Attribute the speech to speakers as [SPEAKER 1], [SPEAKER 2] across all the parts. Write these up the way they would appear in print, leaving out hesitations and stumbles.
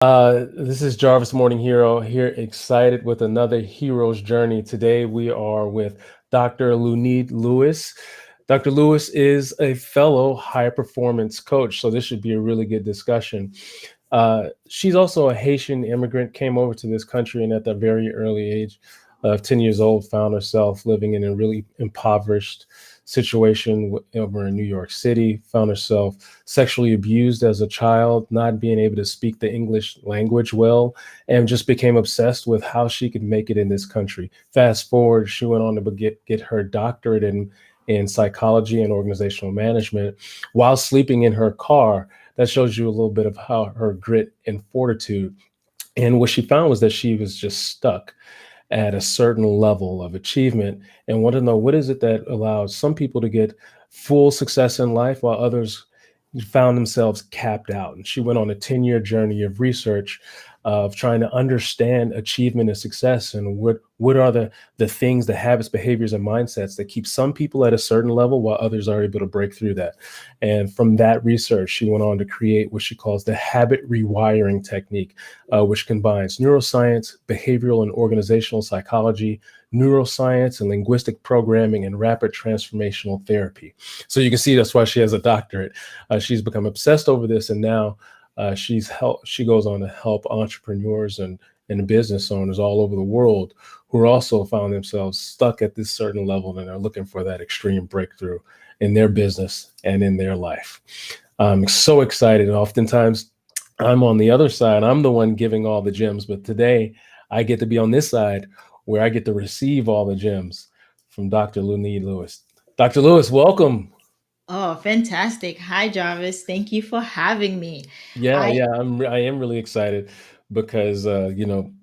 [SPEAKER 1] This is Jarvis Morning Hero here, excited with another hero's journey. Today we are with Dr. Lunide Louis. Dr. Lewis is a fellow high performance coach, so this should be a really good discussion. She's also a Haitian immigrant, came over to this country, and at the very early age of 10 years old, found herself living in a really impoverished situation over in New York City, found herself sexually abused as a child, not being able to speak the English language well, and just became obsessed with how she could make it in this country. Fast forward, she went on to get her doctorate in psychology and organizational management while sleeping in her car. That shows you a little bit of how her grit and fortitude. And what she found was that she was just stuck at a certain level of achievement and want to know what is it that allows some people to get full success in life while others found themselves capped out. And she went on a 10-year journey of research of trying to understand achievement and success and what are the things, the habits, behaviors, and mindsets that keep some people at a certain level while others are able to break through that. And from that research, she went on to create what she calls the habit rewiring technique, which combines neuroscience, behavioral and organizational psychology, neuroscience and linguistic programming, and rapid transformational therapy. So you can see that's why she has a doctorate. She's become obsessed over this, and now she goes on to help entrepreneurs and business owners all over the world who are also found themselves stuck at this certain level and are looking for that extreme breakthrough in their business and in their life. I'm so excited. Oftentimes, I'm on the other side. I'm the one giving all the gems, but today I get to be on this side where I get to receive all the gems from Dr. Lunide Louis. Dr. Lewis, welcome.
[SPEAKER 2] Oh, fantastic. Hi, Jarvis. Thank you for having me.
[SPEAKER 1] Yeah,
[SPEAKER 2] I
[SPEAKER 1] yeah, I am really excited because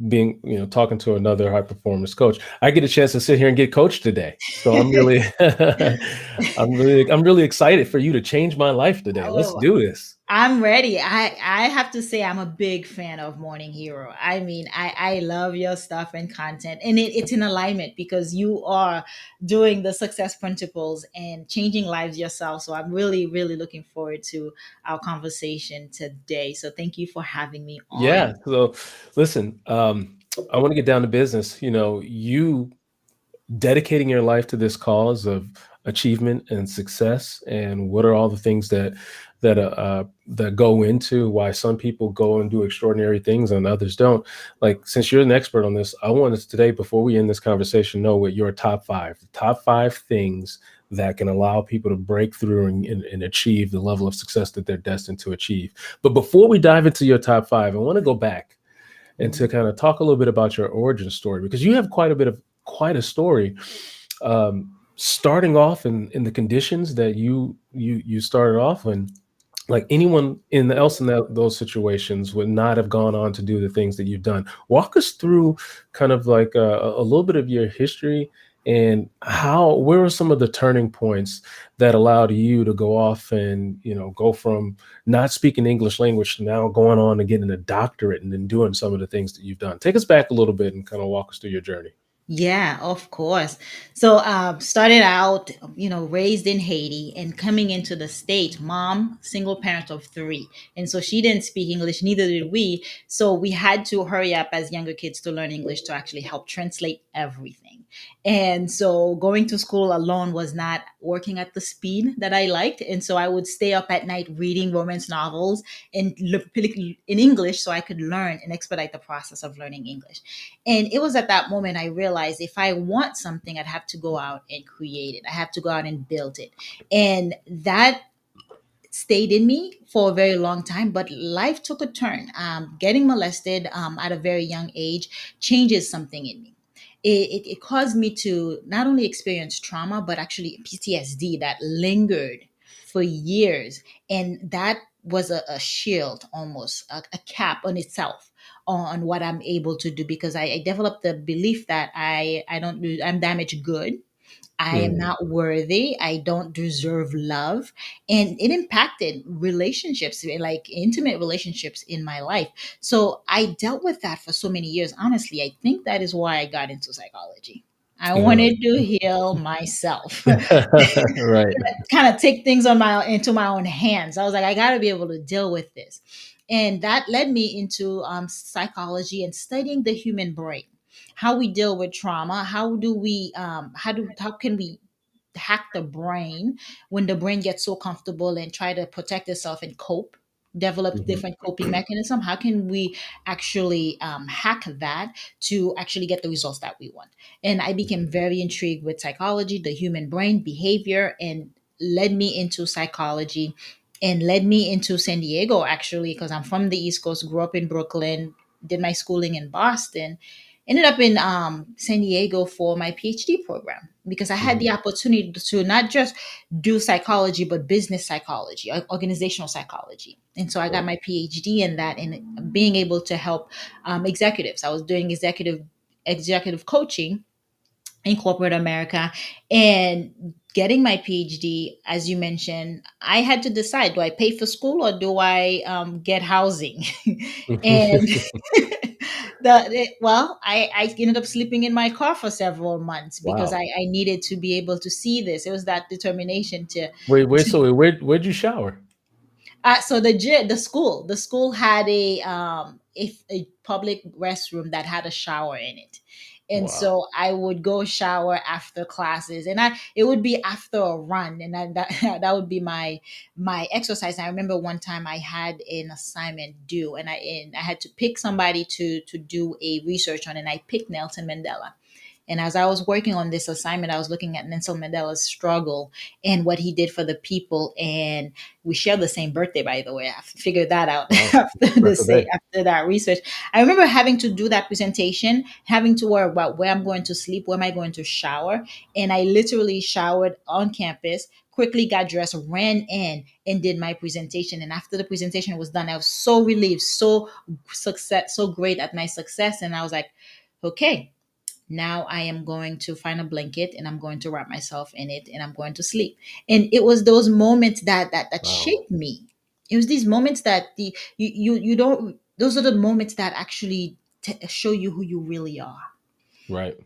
[SPEAKER 1] being talking to another high performance coach, I get a chance to sit here and get coached today. So I'm really I'm really excited for you to change my life today. Let's
[SPEAKER 2] oh,
[SPEAKER 1] do this.
[SPEAKER 2] I'm ready. I have to say I'm a big fan of Morning Hero. I mean, I love your stuff and content, and it's in alignment because you are doing the success principles and changing lives yourself. So I'm really, really looking forward to our conversation today. So thank you for having me
[SPEAKER 1] Yeah.
[SPEAKER 2] on.
[SPEAKER 1] So listen, I want to get down to business. You dedicating your life to this cause of achievement and success, and what are all the things that go into why some people go and do extraordinary things and others don't. Like, since you're an expert on this, I want us today, before we end this conversation, know what your top five things that can allow people to break through and achieve the level of success that they're destined to achieve. But before we dive into your top five, I want to go back and to
[SPEAKER 2] Mhm.
[SPEAKER 1] kind of talk a little bit about your origin story, because you have quite a story. Starting off in the conditions that you started off in, like anyone else in those situations would not have gone on to do the things that you've done. Walk us through kind of like a little bit of your history, and where are some of the turning points that allowed you to go off and go from not speaking English language to now going on and getting a doctorate and then doing some of the things that you've done. Take us back a little bit and kind of walk us through your journey.
[SPEAKER 2] Yeah, of course. So, started out, raised in Haiti and coming into the state, mom, single parent of three. And so she didn't speak English, neither did we. So we had to hurry up as younger kids to learn English to actually help translate everything. And so going to school alone was not working at the speed that I liked. And so I would stay up at night reading romance novels in English so I could learn and expedite the process of learning English. And it was at that moment I realized if I want something, I'd have to go out and create it. I have to go out and build it. And that stayed in me for a very long time, but life took a turn. Getting molested at a very young age changes something in me. It caused me to not only experience trauma, but actually PTSD that lingered for years. And that was a shield, almost a cap on itself on what I'm able to do because I developed the belief that I don't do I'm damaged good. I am
[SPEAKER 1] Mm.
[SPEAKER 2] not worthy. I don't deserve love. And it impacted relationships, like intimate relationships in my life. So I dealt with that for so many years. Honestly, I think that is why I got into psychology. I
[SPEAKER 1] Right.
[SPEAKER 2] wanted to heal myself.
[SPEAKER 1] Right.
[SPEAKER 2] Kind of take things into my own hands. I was like, I got to be able to deal with this. And that led me into psychology and studying the human brain, how we deal with trauma, how do we how can we hack the brain when the brain gets so comfortable and try to protect itself and cope, develop
[SPEAKER 1] Mhm.
[SPEAKER 2] different coping mechanism. How can we actually hack that to actually get the results that we want? And I became very intrigued with psychology, the human brain, behavior, and led me into psychology and led me into San Diego, actually, because I'm from the East Coast, grew up in Brooklyn, did my schooling in Boston, ended up in San Diego for my PhD program because I had
[SPEAKER 1] Mhm.
[SPEAKER 2] the opportunity to not just do psychology, but business psychology, organizational psychology. And so I got
[SPEAKER 1] Right.
[SPEAKER 2] my PhD in that and being able to help executives. I was doing executive coaching in corporate America and getting my PhD, as you mentioned, I had to decide, do I pay for school or do I get housing? And I ended up sleeping in my car for several months because
[SPEAKER 1] Wow.
[SPEAKER 2] I needed to be able to see this. It was that determination
[SPEAKER 1] Wait.
[SPEAKER 2] to
[SPEAKER 1] So where'd you shower?
[SPEAKER 2] so the school had a public restroom that had a shower in it, and
[SPEAKER 1] Wow.
[SPEAKER 2] so I would go shower after classes, and I it would be after a run, and that that would be my exercise. I remember one time I had an assignment due, and I had to pick somebody to do a research on, and I picked Nelson Mandela. And as I was working on this assignment, I was looking at Nelson Mandela's struggle and what he did for the people. And we share the same birthday, by the way. I figured that out
[SPEAKER 1] Wow. Special day.
[SPEAKER 2] after that research. I remember having to do that presentation, having to worry about where I'm going to sleep, where am I going to shower, and I literally showered on campus. Quickly got dressed, ran in, and did my presentation. And after the presentation was done, I was so relieved, so great at my success. And I was like, okay, now I am going to find a blanket and I'm going to wrap myself in it and I'm going to sleep. And it was those moments that
[SPEAKER 1] Wow.
[SPEAKER 2] shaped me. It was these moments that you don't, those are the moments that actually show you who you really are.
[SPEAKER 1] Right.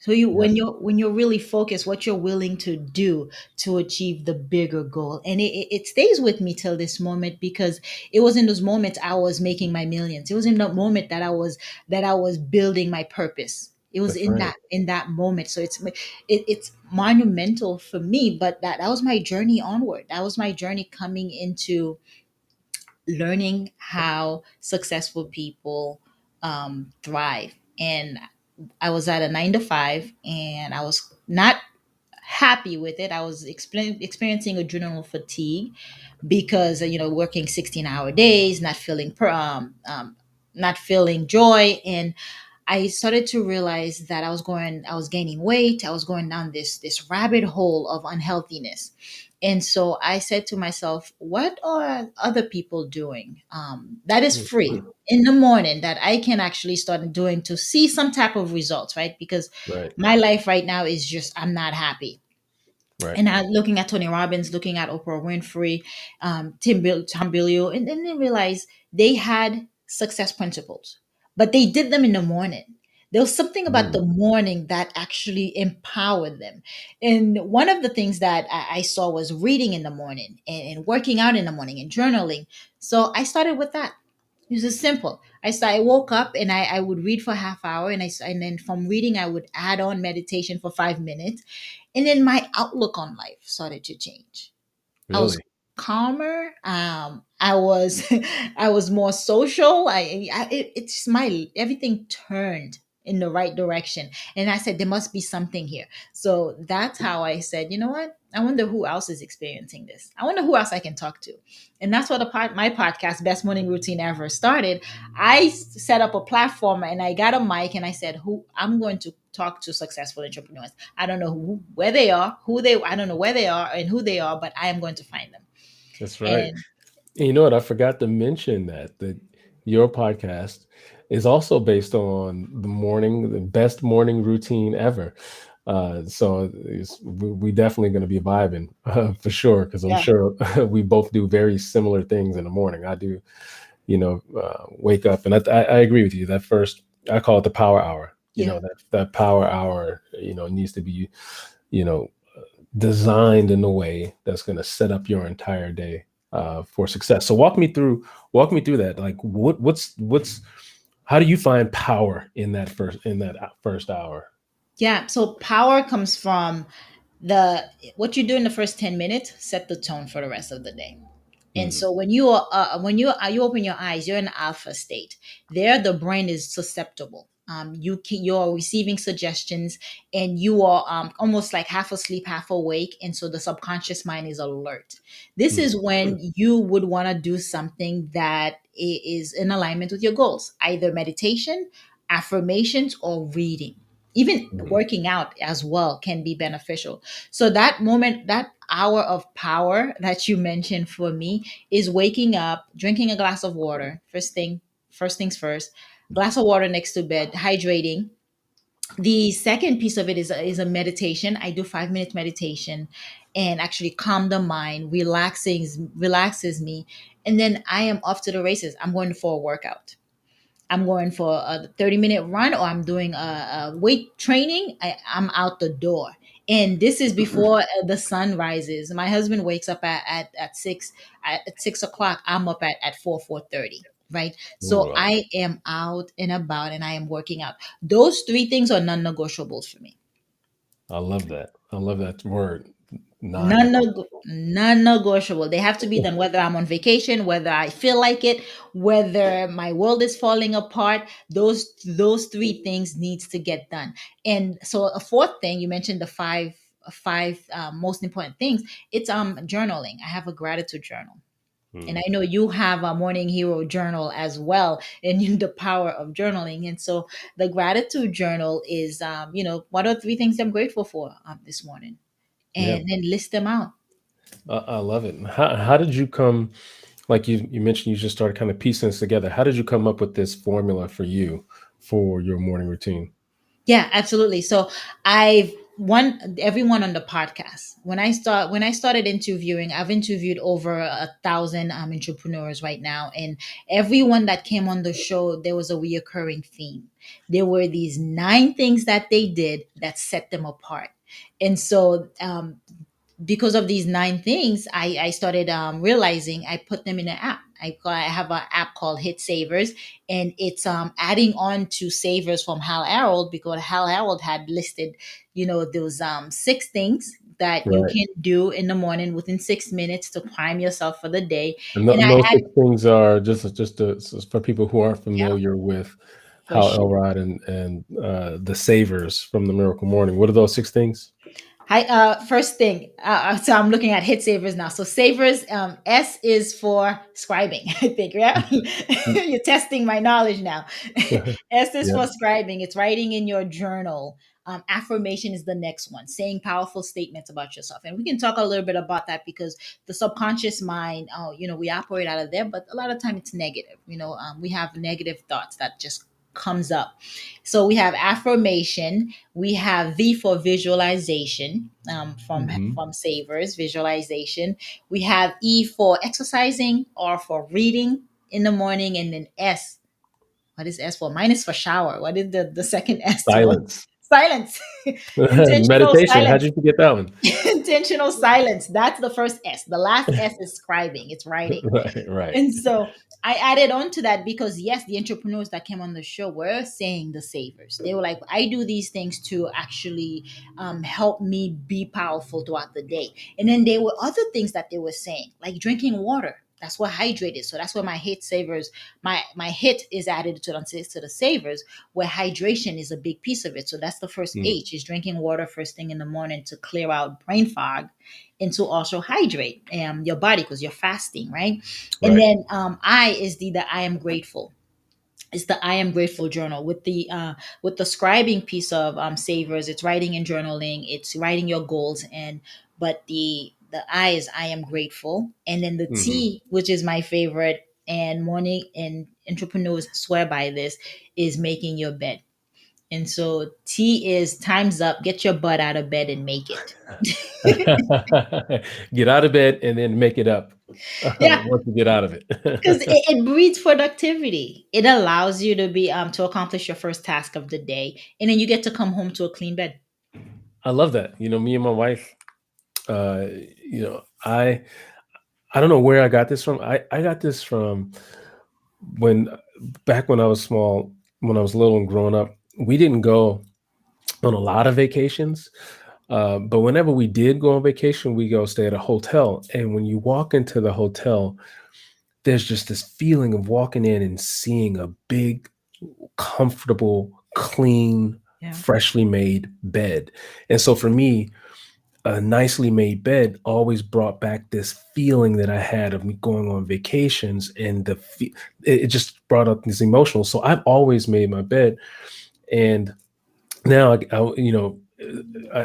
[SPEAKER 2] So you
[SPEAKER 1] Yeah.
[SPEAKER 2] when you're really focused, what you're willing to do to achieve the bigger goal, and it stays with me till this moment because it was in those moments I was making my millions. It was in that moment that I was building my purpose. It was
[SPEAKER 1] That's right.
[SPEAKER 2] in that moment. So it's monumental for me. But that was my journey onward. That was my journey coming into learning how successful people thrive. And I was at a 9 to 5 and I was not happy with it. I was experiencing adrenal fatigue because, working 16-hour days, not feeling joy. And I started to realize that I was gaining weight. I was going down this rabbit hole of unhealthiness. And so I said to myself, what are other people doing that is free
[SPEAKER 1] Mhm.
[SPEAKER 2] in the morning that I can actually start doing to see some type of results, right? Because
[SPEAKER 1] Right.
[SPEAKER 2] my life right now is just, I'm not happy.
[SPEAKER 1] Right.
[SPEAKER 2] And I looking at Tony Robbins, looking at Oprah Winfrey, Tom Bilyeu, and then they realized they had success principles, but they did them in the morning. There was something about
[SPEAKER 1] Mm.
[SPEAKER 2] the morning that actually empowered them. And one of the things that I saw was reading in the morning and working out in the morning and journaling. So I started with that. It was just simple. I woke up and I would read for half hour, and then from reading I would add on meditation for 5 minutes, and then my outlook on life started to change. I was
[SPEAKER 1] Really?
[SPEAKER 2] calmer. I was I was more social. It's my everything turned in the right direction, and I said there must be something here. So that's how I said, you know what? I wonder who else is experiencing this. I wonder who else I can talk to, and that's what my podcast, Best Morning Routine Ever, started. I set up a platform and I got a mic and I said, who I'm going to talk to successful entrepreneurs. I don't know where they are, I don't know where they are and who they are, but I am going to find them.
[SPEAKER 1] That's right.
[SPEAKER 2] And
[SPEAKER 1] And you know what? I forgot to mention that your podcast is also based on the best morning routine ever. So we definitely going to be vibing for sure because I'm
[SPEAKER 2] yeah,
[SPEAKER 1] sure we both do very similar things in the morning. I do, wake up and I agree with you. That first, I call it the power hour.
[SPEAKER 2] yeah,
[SPEAKER 1] That power hour, needs to be, you know, designed in a way that's going to set up your entire day. for success. So walk me through that. Like what's how do you find power in that first hour?
[SPEAKER 2] Yeah. So power comes from the what you do in the first 10 minutes set the tone for the rest of the day. And
[SPEAKER 1] Mm,
[SPEAKER 2] so you open your eyes, you're in alpha state. There, the brain is susceptible. You're receiving suggestions, and you are almost like half asleep, half awake, and so the subconscious mind is alert. This is
[SPEAKER 1] mm,
[SPEAKER 2] when you would want to do something that is in alignment with your goals, either meditation, affirmations, or reading. Even
[SPEAKER 1] mm.
[SPEAKER 2] working out as well can be beneficial. So that moment, that hour of power that you mentioned for me is waking up, drinking a glass of water, first things first, glass of water next to bed, hydrating. The second piece of it is a meditation. I do 5 minute meditation and actually calm the mind, relaxes me. And then I am off to the races. I'm going for a workout. I'm going for a 30-minute run, or I'm doing a weight training. I'm out the door. And this is before the sun rises. My husband wakes up at 6 o'clock. I'm up at 4:30. Right. So
[SPEAKER 1] Wow.
[SPEAKER 2] I am out and about and I am working out. Those three things are non negotiables for me.
[SPEAKER 1] I love that. I love that word, non-negotiable.
[SPEAKER 2] Non-negotiable. They have to be done whether I'm on vacation, whether I feel like it, whether my world is falling apart. Those three things needs to get done. And so a fourth thing, you mentioned the five most important things. It's journaling. I have a gratitude journal. And I
[SPEAKER 1] Mm.
[SPEAKER 2] know you have a morning hero journal as well, and the power of journaling. And so the gratitude journal is, what are three things I'm grateful for this morning,
[SPEAKER 1] Yeah,
[SPEAKER 2] and then list them out.
[SPEAKER 1] I love it. How did you come? Like you mentioned, you just started kind of piecing this together. How did you come up with this formula for you for your morning routine?
[SPEAKER 2] Yeah, absolutely. So I've won everyone on the podcast. When I started interviewing, I've interviewed over 1,000 entrepreneurs right now, and everyone that came on the show, there was a reoccurring theme. There were these 9 things that they did that set them apart, and so because of these 9 things, I started realizing I put them in an app. I have an app called Hit Savers, and it's adding on to Savers from Hal Harold, because Hal Harold had listed, those 6 things that you
[SPEAKER 1] Right.
[SPEAKER 2] can do in the morning within 6 minutes to prime yourself for the day.
[SPEAKER 1] And
[SPEAKER 2] And I
[SPEAKER 1] those
[SPEAKER 2] had,
[SPEAKER 1] six things are just for people who aren't
[SPEAKER 2] yeah,
[SPEAKER 1] familiar with
[SPEAKER 2] for
[SPEAKER 1] Hal
[SPEAKER 2] sure.
[SPEAKER 1] Elrod and the Savers from the Miracle Morning. What are those six things?
[SPEAKER 2] Hi, first thing, so I'm looking at Hit Savers now. So Savers, S is for scribing, I think, yeah? You're testing my knowledge now. S is
[SPEAKER 1] Yeah.
[SPEAKER 2] for scribing. It's writing in your journal. Affirmation is the next one, saying powerful statements about yourself. And we can talk a little bit about that, because the subconscious mind, we operate out of there, but a lot of time it's negative. We have negative thoughts that just comes up. So we have affirmation, we have V for visualization,
[SPEAKER 1] Hmm.
[SPEAKER 2] from Savers, visualization. We have E for exercising or for reading in the morning, and then S. What is S for? Mine is for shower. What is the second S for?
[SPEAKER 1] Silence.
[SPEAKER 2] Silence. Intentional
[SPEAKER 1] Meditation. How'd
[SPEAKER 2] silence.
[SPEAKER 1] you forget that one?
[SPEAKER 2] Intentional silence. That's the first S. The last S is scribing. It's writing.
[SPEAKER 1] Right. Right.
[SPEAKER 2] And so I added on to that because, yes, the entrepreneurs that came on the show were saying the savers. They were like, I do these things to actually help me be powerful throughout the day. And then there were other things that they were saying, like drinking water. That's what hydrated. So that's where my hit savers, my hit is added to the savers, where hydration is a big piece of it. So that's the first
[SPEAKER 1] Mm.
[SPEAKER 2] H, is drinking water first thing in the morning to clear out brain fog and to also hydrate your body, because you're fasting, right? And
[SPEAKER 1] Right.
[SPEAKER 2] then I is the I am grateful. It's the I am grateful journal with the scribing piece of savers. It's writing and journaling. It's writing your goals, and but the I is I am grateful, and then the
[SPEAKER 1] Hmm.
[SPEAKER 2] T, which is my favorite, and morning and entrepreneurs swear by this, is making your bed. And so T is time's up. Get your butt out of bed and make it.
[SPEAKER 1] Get out of bed and then make it up
[SPEAKER 2] Yeah,
[SPEAKER 1] once you get out of
[SPEAKER 2] because
[SPEAKER 1] it.
[SPEAKER 2] it breeds productivity. It allows you to be to accomplish your first task of the day, and then you get to come home to a clean bed.
[SPEAKER 1] I love that. Me and my wife, uh, you know, I don't know where I got this from. I got this from when back when I was small, when I was little and growing up, we didn't go on a lot of vacations. But whenever we did go on vacation, we go stay at a hotel. And when you walk into the hotel, there's just this feeling of walking in and seeing a big, comfortable, clean,
[SPEAKER 2] Yeah.
[SPEAKER 1] freshly made bed. And so for me, a nicely made bed always brought back this feeling that I had of me going on vacations, and it just brought up this emotional. So I've always made my bed, and now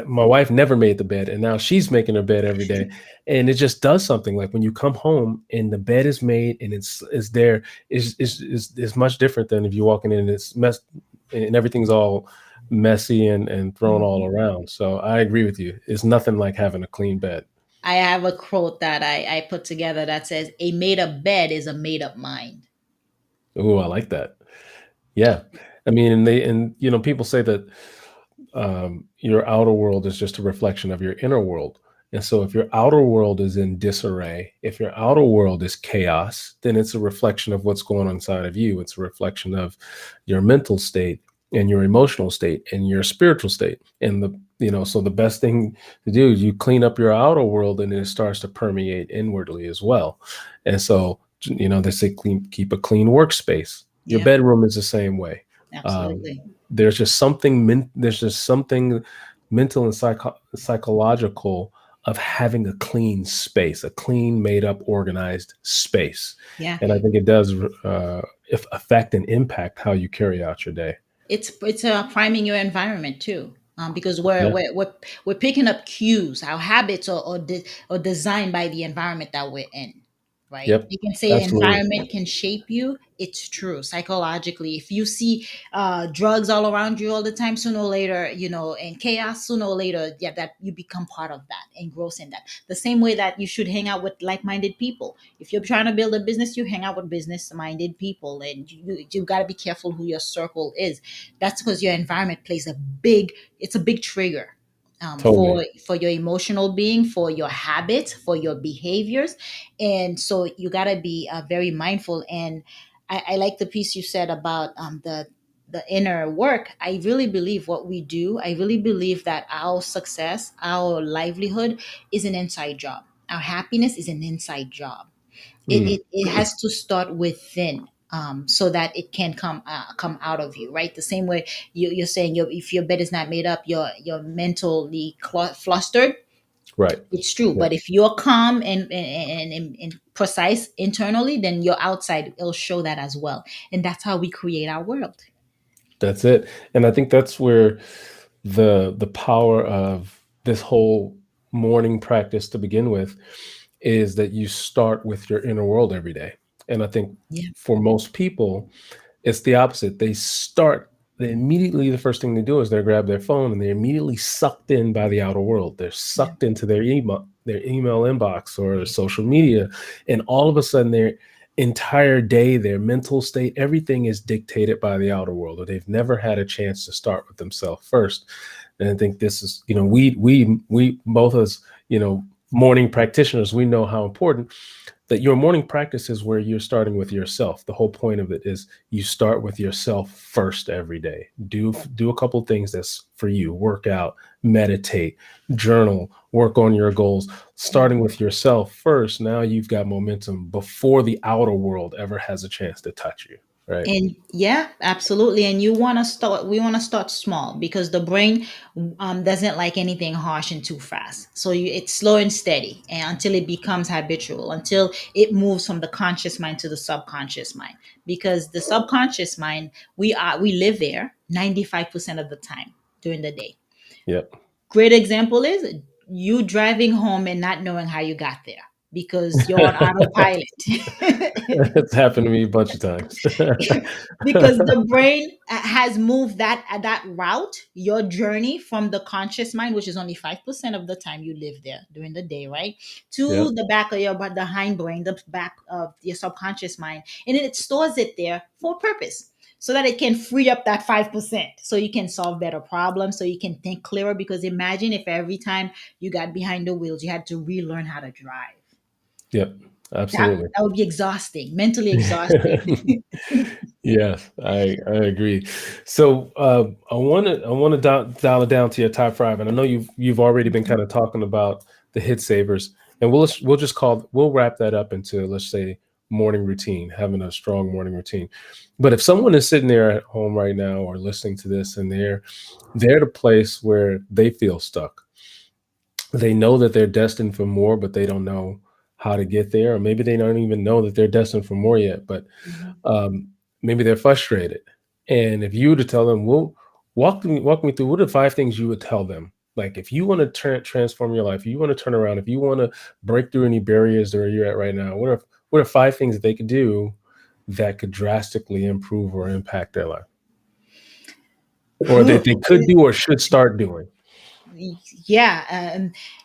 [SPEAKER 1] my wife never made the bed, and now she's making her bed every day, and it just does something. Like when you come home and the bed is made and it's there, is much different than if you're walking in and it's messed and everything's all messy and thrown all
[SPEAKER 2] Mhm.
[SPEAKER 1] around. So I agree with you. It's nothing like having a clean bed.
[SPEAKER 2] I have a quote that I put together that says, "A made up bed is a made up mind."
[SPEAKER 1] Oh, I like that. Yeah. I mean, and people say that your outer world is just a reflection of your inner world. And so if your outer world is in disarray, if your outer world is chaos, then it's a reflection of what's going on inside of you. It's a reflection of your mental state and your emotional state and your spiritual state. And so the best thing to do is you clean up your outer world and it starts to permeate inwardly as well. And so, they say keep a clean workspace. Your
[SPEAKER 2] Yeah,
[SPEAKER 1] bedroom is the same way. Um,
[SPEAKER 2] absolutely.
[SPEAKER 1] there's just something mental and psychological of having a clean space, a clean, made up, organized space.
[SPEAKER 2] Yeah.
[SPEAKER 1] And I think it does affect and impact how you carry out your day.
[SPEAKER 2] It's priming your environment too, because we're,
[SPEAKER 1] Yeah.
[SPEAKER 2] we're we're we're picking up cues. Our habits are designed by the environment that we're in, right?
[SPEAKER 1] Yep.
[SPEAKER 2] You can say
[SPEAKER 1] Absolutely.
[SPEAKER 2] environment can shape you. It's true psychologically. If you see drugs all around you all the time, sooner or later, and chaos, sooner or later, yeah, that you become part of that, engrossed in that. The same way that you should hang out with like-minded people. If you're trying to build a business, you hang out with business-minded people, and you got to be careful who your circle is. That's because your environment plays it's a big trigger,
[SPEAKER 1] Totally.
[SPEAKER 2] for your emotional being, for your habits, for your behaviors. And so you got to be very mindful. And I like the piece you said about the inner work. I really believe what we do, I really believe that our success, our livelihood is an inside job. Our happiness is an inside job. it,
[SPEAKER 1] Mm,
[SPEAKER 2] it, it has to start within, so that it can come out of you, right? The same way you're saying, if your bed is not made up, you're mentally flustered.
[SPEAKER 1] right.
[SPEAKER 2] It's true,
[SPEAKER 1] Yeah.
[SPEAKER 2] but if you're calm and precise internally, then your outside will show that as well, and that's how we create our world.
[SPEAKER 1] That's it. And I think that's where the power of this whole morning practice to begin with is that you start with your inner world every day. And I think
[SPEAKER 2] Yeah.
[SPEAKER 1] for most people, it's the opposite. They immediately, the first thing they do is they grab their phone and they're immediately sucked in by the outer world. They're
[SPEAKER 2] Yeah.
[SPEAKER 1] sucked into their email inbox or social media. And all of a sudden, their entire day, their mental state, everything is dictated by the outer world, or they've never had a chance to start with themselves first. And I think this is, we both as, morning practitioners, we know how important that your morning practice is where you're starting with yourself. The whole point of it is you start with yourself first every day. Do a couple things that's for you. Work out, meditate, journal, work on your goals. Starting with yourself first, now you've got momentum before the outer world ever has a chance to touch you. Right?
[SPEAKER 2] And yeah, absolutely. And we want to start small, because the brain doesn't like anything harsh and too fast. So it's slow and steady, and until it becomes habitual, until it moves from the conscious mind to the subconscious mind. Because the subconscious mind, we live there 95% of the time during the day.
[SPEAKER 1] Yep.
[SPEAKER 2] Great example is you driving home and not knowing how you got there because you're on autopilot.
[SPEAKER 1] It's happened to me a bunch of times.
[SPEAKER 2] Because the brain has moved that route, your journey from the conscious mind, which is only 5% of the time you live there during the day, right, to
[SPEAKER 1] Yep.
[SPEAKER 2] the back of your, but the hindbrain, the back of your subconscious mind, and then it stores it there for a purpose, so that it can free up that 5%, so you can solve better problems, so you can think clearer. Because imagine if every time you got behind the wheels you had to relearn how to drive.
[SPEAKER 1] Yep. Absolutely.
[SPEAKER 2] That would be exhausting, mentally exhausting.
[SPEAKER 1] Yes, I agree. So I want to dial it down to your top five, and I know you've already been kind of talking about the hit savers, and we'll wrap that up into, let's say, morning routine, having a strong morning routine. But if someone is sitting there at home right now or listening to this, and they're at a place where they feel stuck, they know that they're destined for more, but they don't know how to get there, or maybe they don't even know that they're destined for more yet, but
[SPEAKER 2] Mhm.
[SPEAKER 1] um, maybe they're frustrated. And if you were to tell them, well, walk me through what are 5 things you would tell them. Like if you want to transform your life, if you want to turn around, if you want to break through any barriers where you're at right now, what are 5 things that they could do that could drastically improve or impact their life, or that
[SPEAKER 2] Whew.
[SPEAKER 1] they could do or should start doing?
[SPEAKER 2] Yeah,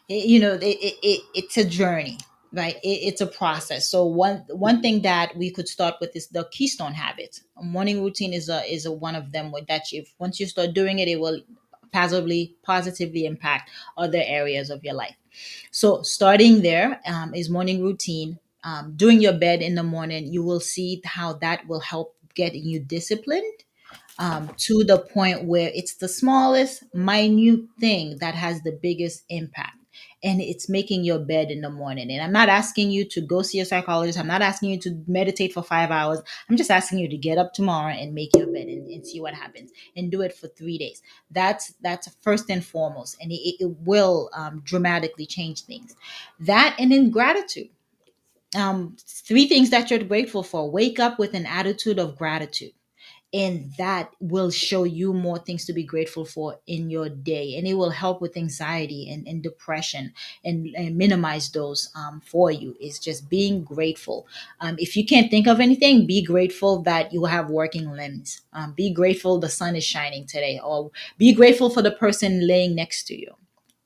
[SPEAKER 2] it's a journey, right? It's a process. So one thing that we could start with is the keystone habit. A morning routine is a one of them, with that you once you start doing it, it will positively impact other areas of your life. So starting there, is morning routine. Doing your bed in the morning, you will see how that will help get you disciplined, to the point where it's the smallest, minute thing that has the biggest impact. And it's making your bed in the morning. And I'm not asking you to go see a psychologist. I'm not asking you to meditate for 5 hours. I'm just asking you to get up tomorrow and make your bed, and see what happens, and do it for 3 days. That's first and foremost. And it will, dramatically change things. That, and then gratitude. 3 things that you're grateful for. Wake up with an attitude of gratitude, and that will show you more things to be grateful for in your day, and it will help with anxiety and depression, and minimize those, for you. Is just being grateful. If you can't think of anything, be grateful that you have working limbs. Be grateful the sun is shining today, or be grateful for the person laying next to you,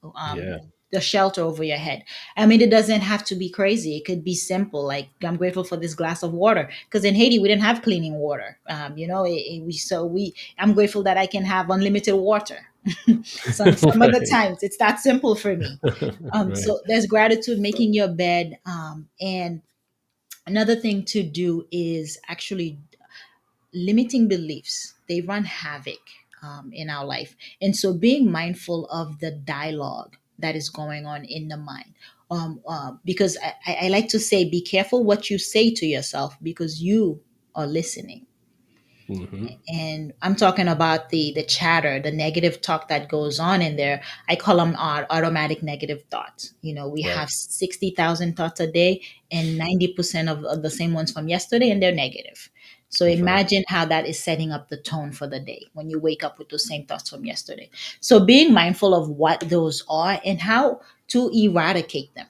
[SPEAKER 2] um,
[SPEAKER 1] Yeah.
[SPEAKER 2] the shelter over your head. I mean, it doesn't have to be crazy. It could be simple. Like, I'm grateful for this glass of water, because in Haiti we didn't have cleaning water. I'm grateful that I can have unlimited water. Some other
[SPEAKER 1] Right.
[SPEAKER 2] times it's that simple for me.
[SPEAKER 1] Right.
[SPEAKER 2] So there's gratitude, making your bed, and another thing to do is actually limiting beliefs. They run havoc, in our life. And so being mindful of the dialogue that is going on in the mind. Because I like to say, be careful what you say to yourself, because you are listening.
[SPEAKER 1] Hmm.
[SPEAKER 2] And I'm talking about the chatter, the negative talk that goes on in there. I call them our automatic negative thoughts. We
[SPEAKER 1] Right.
[SPEAKER 2] have 60,000 thoughts a day, and 90% of the same ones from yesterday, and they're negative. So
[SPEAKER 1] That's right.
[SPEAKER 2] imagine how that is setting up the tone for the day when you wake up with those same thoughts from yesterday. So being mindful of what those are and how to eradicate them.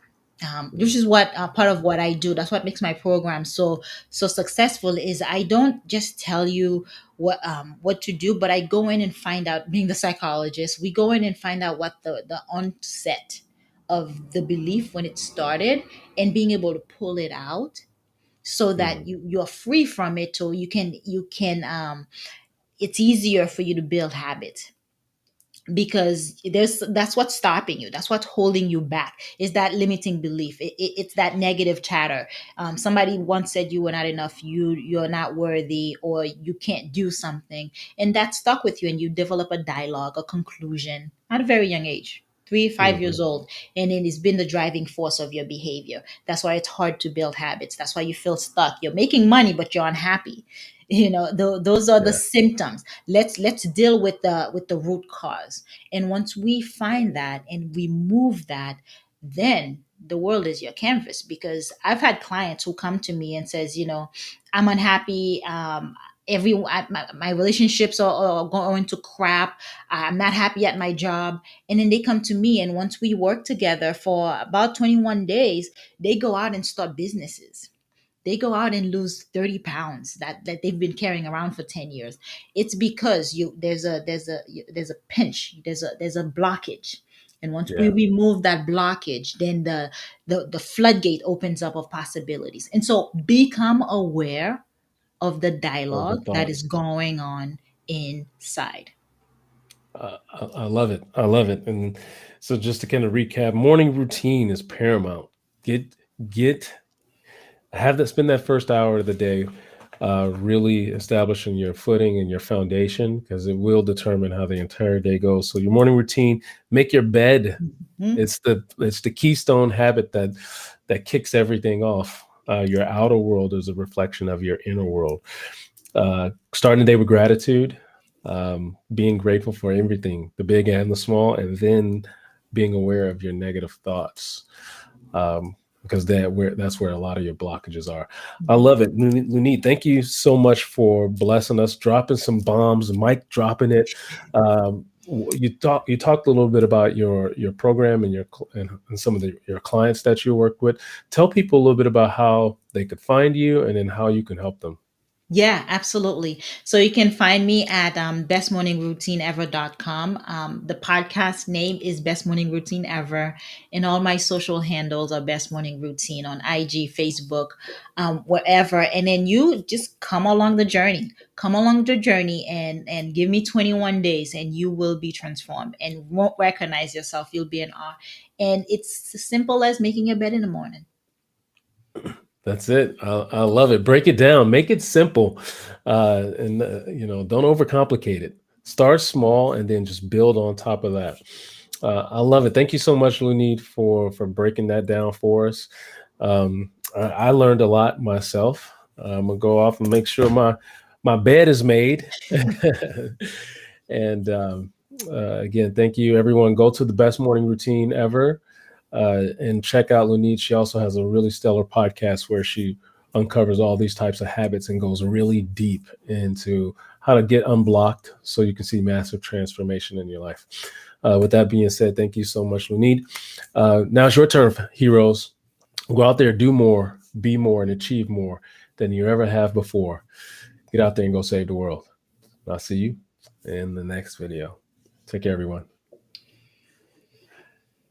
[SPEAKER 2] Which is what, part of what I do. That's what makes my program so successful. Is I don't just tell you what to do, but I go in and find out. Being the psychologist, we go in and find out what the onset of the belief, when it started, and being able to pull it out, so that
[SPEAKER 1] Mhm.
[SPEAKER 2] you're free from it, so you can it's easier for you to build habits, because that's what's stopping you, that's what's holding you back, is that limiting belief. It's that negative chatter. Somebody once said you were not enough, you're not worthy, or you can't do something, and that stuck with you, and you develop a dialogue, a conclusion, at a very young age, 3 5 years
[SPEAKER 1] Mhm.
[SPEAKER 2] old, and it has been the driving force of your behavior. That's why it's hard to build habits. That's why you feel stuck. You're making money, but you're unhappy. Those are the
[SPEAKER 1] Yeah.
[SPEAKER 2] symptoms. Let's deal with the root cause. And once we find that and we move that, then the world is your canvas. Because I've had clients who come to me and says, I'm unhappy. My relationships are going to crap. I'm not happy at my job. And then they come to me, and once we work together for about 21 days, they go out and start businesses. They go out and lose 30 pounds that they've been carrying around for 10 years. It's because there's a pinch, there's a blockage. And once we
[SPEAKER 1] Yeah.
[SPEAKER 2] remove that blockage, then the floodgate opens up of possibilities. And so become aware of the
[SPEAKER 1] Of the
[SPEAKER 2] dialogue that is
[SPEAKER 1] thoughts.
[SPEAKER 2] going on inside.
[SPEAKER 1] I love it. I love it. And so, just to kind of recap, morning routine is paramount. Get get have that spend that first hour of the day really establishing your footing and your foundation, because it will determine how the entire day goes. So your morning routine, make your bed.
[SPEAKER 2] Mhm.
[SPEAKER 1] It's the keystone habit that kicks everything off. Your outer world is a reflection of your inner world. Starting the day with gratitude, being grateful for everything, the big and the small, and then being aware of your negative thoughts, because that's where a lot of your blockages are. I
[SPEAKER 2] Mhm.
[SPEAKER 1] love it, Lunide. Thank you so much for blessing us, dropping some bombs, Mike dropping it. You talked a little bit about your program and and some of your clients that you work with. Tell people a little bit about how they could find you and then how you can help them.
[SPEAKER 2] Yeah, absolutely. So you can find me at bestmorningroutineever.com. The podcast name is Best Morning Routine Ever, and all my social handles are Best Morning Routine on IG, Facebook, wherever. And then you just come along the journey. Come along the journey and give me 21 days, and you will be transformed and won't recognize yourself. You'll be in awe. And it's as simple as making your bed in the morning.
[SPEAKER 1] That's it. I love it. Break it down. Make it simple, and don't overcomplicate it. Start small, and then just build on top of that. I love it. Thank you so much, Lunid, for breaking that down for us. I learned a lot myself. I'm gonna go off and make sure my bed is made. And again, thank you, everyone. Go to the best morning routine ever, and check out Lunide. She also has a really stellar podcast where she uncovers all these types of habits and goes really deep into how to get unblocked so you can see massive transformation in your life. With that being said, thank you so much, Lunide. Now it's your turn, heroes. Go out there, do more, be more, and achieve more than you ever have before. Get out there and go save the world. I'll see you in the next video. Take care, everyone.